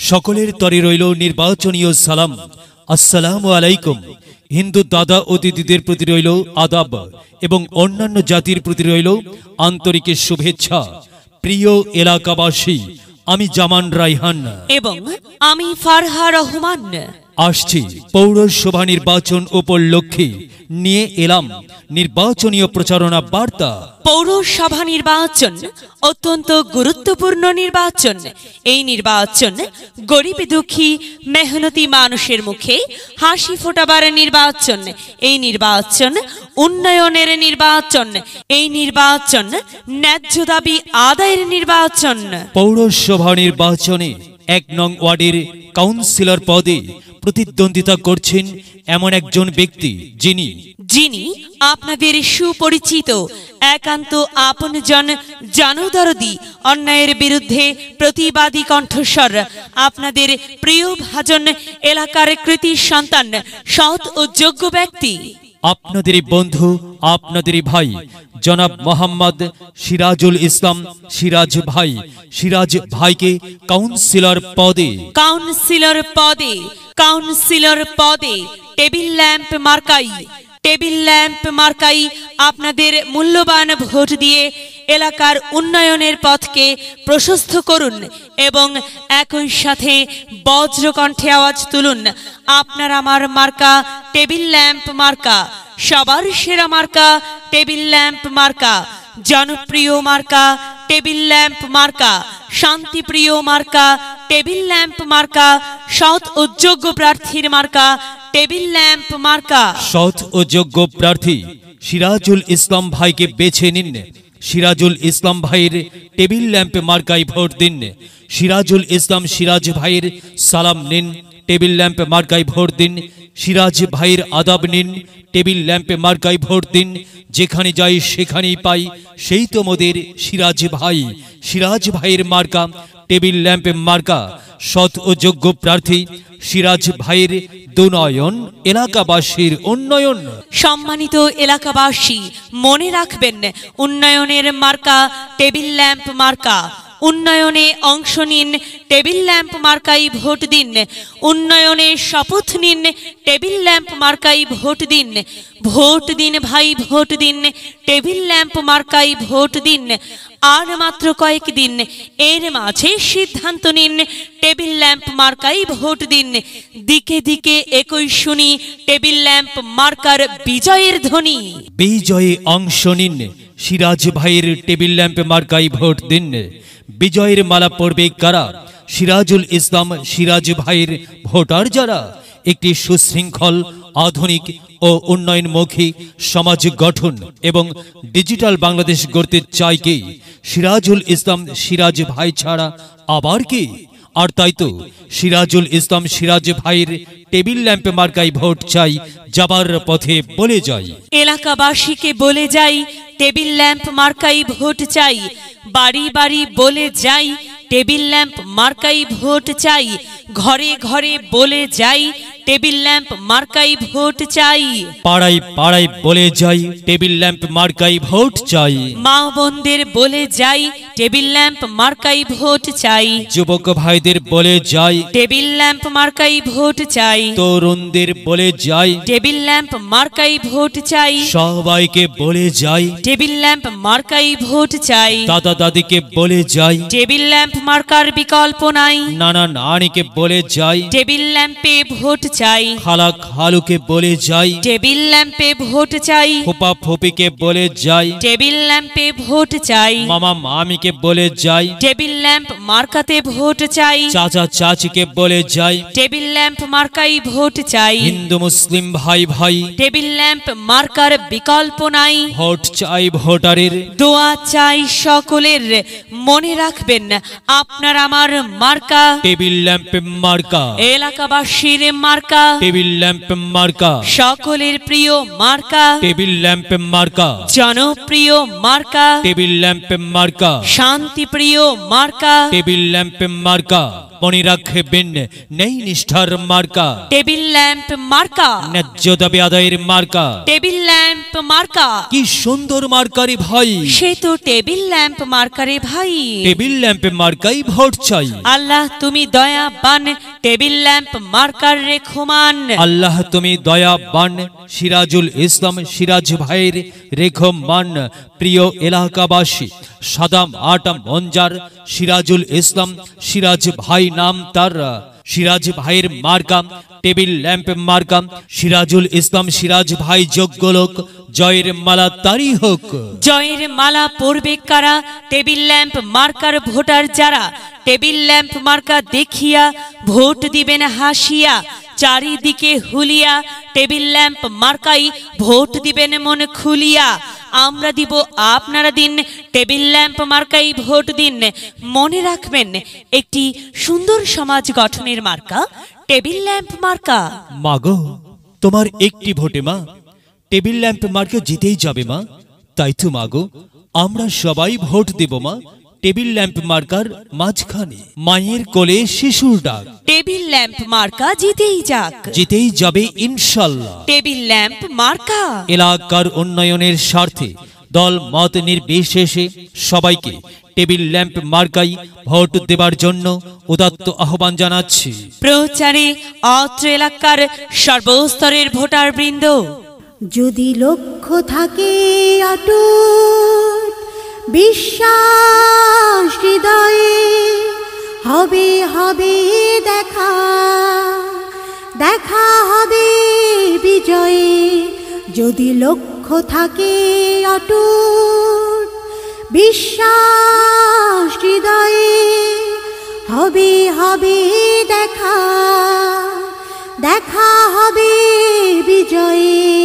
সকলের তরে রইল নির্বাচনীয় সালাম। আসসালামু আলাইকুম। হিন্দু দাদা ও দিদিদের প্রতি রইল আদাব এবং অন্যান্য জাতির প্রতি রইল আন্তরিক শুভেচ্ছা। প্রিয় এলাকাবাসী, আমি জামান রাইহান এবং আমি ফারহা রহমান আসছি পৌরসভা নির্বাচন উপলক্ষে নিয়ে এলাম নির্বাচনীয় প্রচারণা বার্তা। পৌরসভা নির্বাচন অত্যন্ত গুরুত্বপূর্ণ নির্বাচন। এই নির্বাচন গরিব দুঃখী মেহনতি মানুষের মুখে হাসি ফোটাবার নির্বাচন। এই নির্বাচন উন্নয়নের নির্বাচন। এই নির্বাচন ন্যায্য দাবি আদায়ের নির্বাচন। পৌরসভা নির্বাচনে ১ নং ওয়ার্ডের কাউন্সিলর পদে প্রতিদ্বন্দ্বিতা করছেন এমন একজন ব্যক্তি যিনি আপনাদের সুপরিচিত, একান্ত আপনজন, জনদরদি, অন্যায়ের বিরুদ্ধে প্রতিবাদী কণ্ঠস্বর, আপনাদের প্রিয় ভাজন, এলাকার কৃতি সন্তান, সৎ ও যোগ্য ব্যক্তি, আপনাদের বন্ধু, আপনাদের ভাই জনাব মোহাম্মদ সিরাজুল ইসলাম সিরাজ ভাইকে কাউন্সিলর পদে টেবিল ল্যাম্প মার্কাই আপনাদের মূল্যবান ভোট দিয়ে এলাকার উন্নয়নের পথকে প্রশস্ত করুন এবং একই সাথে বজ্রকণ্ঠে আওয়াজ তুলুন, আপনার আমার মার্কা টেবিল ল্যাম্প মার্কা, সবার সেরা মার্কা টেবিল ল্যাম্প মার্কা, জনপ্রিয় মার্কা টেবিল ল্যাম্প মার্কা, শান্তিপ্রিয় মার্কা টেবিল ল্যাম্প মার্কা, সৎ ও যোগ্য প্রার্থীর মার্কা টেবিল ল্যাম্প মার্কা। সৎ ও যোগ্য প্রার্থী সিরাজুল ইসলাম ভাইকে বেছে নিন। সিরাজুল ইসলাম ভাইয়ের টেবিল ল্যাম্প মার্কায় ভোট দিন। সিরাজুল ইসলাম সিরাজ ভাইয়ের সালাম নিন, টেবিল ল্যাম্প মার্কায় ভোট দিন। সিরাজ ভাইয়ের আদাব নিন, টেবিল ল্যাম্প মার্কায় ভোট দিন। যেখানে যাই সেখানেই পাই সেই তো মোদের সিরাজ ভাইয়ের মার্কা টেবিল ল্যাম্প মার্কা। সৎ ও যোগ্য প্রার্থী সিরাজ ভাইয়ের দুনয়ন, এলাকাবাসীর উন্নয়ন। সম্মানিত এলাকাবাসী, মনে রাখবেন, উন্নয়নের মার্কা টেবিল ল্যাম্প মার্কা। উন্নয়নে অংশ নিন, টেবিল ল্যাম্প মার্কাই ভোট দিন। উন্নয়নে শপথ নিন, টেবিল ল্যাম্প মার্কাই ভোট দিন। ভোট দিন ভাই, ভোট দিন, টেবিল ল্যাম্প মার্কাই ভোট দিন। আর মাত্র কয়েকদিন, এর মাঝে সিদ্ধান্ত নিন, টেবিল ল্যাম্প মার্কাই ভোট দিন। দিকে দিকে একই শুনি টেবিল ল্যাম্প মার্কার বিজয়ের ধ্বনি। বিজয়ে অংশ নিন, সিরাজ ভাইয়ের টেবিল ল্যাম্প মার্কাই ভোট দিন। বিজয়ের মালা পড়বে কারা? সিরাজুল ইসলাম সিরাজ ভাইয়ের ভোটার যারা। একটি সুশৃঙ্খল, আধুনিক ও উন্নয়নমুখী সমাজ গঠন এবং ডিজিটাল বাংলাদেশ গড়তে চায় কে? সিরাজুল ইসলাম সিরাজ ভাই ছাড়া আবার কে? আর তাই তো সিরাজুল ইসলাম সিরাজ ভাইয়ের টেবিল ল্যাম্প মার্কাই ভোট চাই। যাবার পথে বলে যাই, এলাকাবাসীকে বলে যাই, টেবিল ল্যাম্প মার্কাই ভোট চাই। বাড়ি বাড়ি বলে যাই, টেবিল ল্যাম্প মার্কাই ভোট চাই। ঘরে ঘরে বলে যাই, টেবিল ল্যাম্প মার্কাই ভোট চাই। পাড়ায় পাড়ায় বলে যাই, টেবিল ল্যাম্প মার্কাই ভোট চাই। মা বোনদের বলে যাই, টেবিল ল্যাম্প মার্কাই ভোট চাই। যুবক ভাইদের বলে যাই, টেবিল ল্যাম্প মার্কাই ভোট চাই। তরুণদের বলে যাই, টেবিল ল্যাম্প মার্কাই ভোট চাই। সবাইকে বলে যাই, টেবিল ল্যাম্প মার্কাই ভোট চাই। দাদা দাদিকে বলে যাই, টেবিল ল্যাম্প মার্কার বিকল্প নাই। নানা নানিকে বলে যাই, টেবিল ল্যাম্পে ভোট চাই। খালা খালুকে বলে যাই, টেবিল ল্যাম্পে ভোট চাই। ফুপা ফুপিকে বলে যাই, টেবিল ল্যাম্পে ভোট চাই। মামা মামিকে বলে যাই, টেবিল ল্যাম্প মার্কাতে ভোট চাই। চাচা চাচিকে বলে যাই, টেবিল ল্যাম্প মার্কাই ভোট চাই। হিন্দু মুসলিম ভাই ভাই, টেবিল ল্যাম্প মার্কার বিকল্প নাই। ভোট চাই ভোটারের, দোয়া চাই সকলের। মনে রাখবেন, আপনার আমার মার্কা টেবিল ল্যাম্প মার্কা। এলাকাবাসীর মার্কা টেবিল ল্যাম্প মার্কা। সকলের প্রিয় মার্কা টেবিল ল্যাম্প মার্কা। জনপ্রিয় মার্কা টেবিল ল্যাম্প মার্কা। শান্তিপ্রিয় মার্কা টেবিল ল্যাম্প মার্কা। মনে রাখবেন, নেই নিষ্ঠার মার্কা টেবিল ল্যাম্প মার্কা। ন্যায্য দাবি আদায়ের মার্কা টেবিল ল্যাম্প ল্যাম্প মার্কা। কি সুন্দর মার্কারি ভাই, সে তো টেবিল ল্যাম্প মার্কারে ভাই। টেবিল ল্যাম্প মার্কাই ভোট চাই। আল্লাহ তুমি দয়াবান, টেবিল ল্যাম্প মার্কার রেখমান। আল্লাহ তুমি দয়াবান, সিরাজুল ইসলাম সিরাজ ভাইয়ের রেখমান। প্রিয় এলাকাবাসী, সাদাম আটাম মঞ্জার সিরাজুল ইসলাম সিরাজ ভাই নাম তার। সিরাজ ভাইয়ের মার্কা টেবিল ল্যাম্প মার্কা। সিরাজুল ইসলাম সিরাজ ভাই যোগ্য লোক, জয়ের মালা তারি হোক। জয়ের মালা পড়বে কারা? টেবিল ল্যাম্প মার্কার ভোটার যারা। টেবিল ল্যাম্প মার্কা দেখিয়া ভোট দিবেন হাসিয়া, চারিদিকে হুলিয়া টেবিল ল্যাম্প মার্কাই ভোট দিবেন মন খুলিয়া। আমরা দিব আপনারা দিন, টেবিল ল্যাম্প মার্কাই ভোট দিন। মনে রাখবেন, একটি সুন্দর সমাজ গঠনের মার্কা টেবিল ল্যাম্প মার্কা। মাগো, তোমার একটি ভোটে মা টেবিল ল্যাম্প মার্কে জিতেই যাবে মা। তাই তো মাগো, আমরা সবাই ভোট দেব মা টেবিল ল্যাম্প মার্কার মাঝখানে। মায়ের কোলে শিশুর ডাক, টেবিল ল্যাম্প মার্কা জিতেই যাক, জিতেই যাবে ইনশাল্লাহ। টেবিল ল্যাম্প মার্কা। এলাকার উন্নয়নের স্বার্থে দল মত নির্বিশেষে সবাইকে টেবিল ল্যাম্প মার্কাই ভোট দেবার জন্য উদাত্ত আহ্বান জানাচ্ছি। প্রচারে অত্র এলাকার সর্বস্তরের ভোটার বৃন্দ। যদি লক্ষ্য থাকে অটুট বিশ্বাস হৃদয়ে, হবে হবে দেখা, দেখা হবে বিজয়ে। যদি লক্ষ্য থাকে অটুট বিশ্বাস হৃদয়ে, হবে হবে দেখা, দেখা হবে বিজয়ে।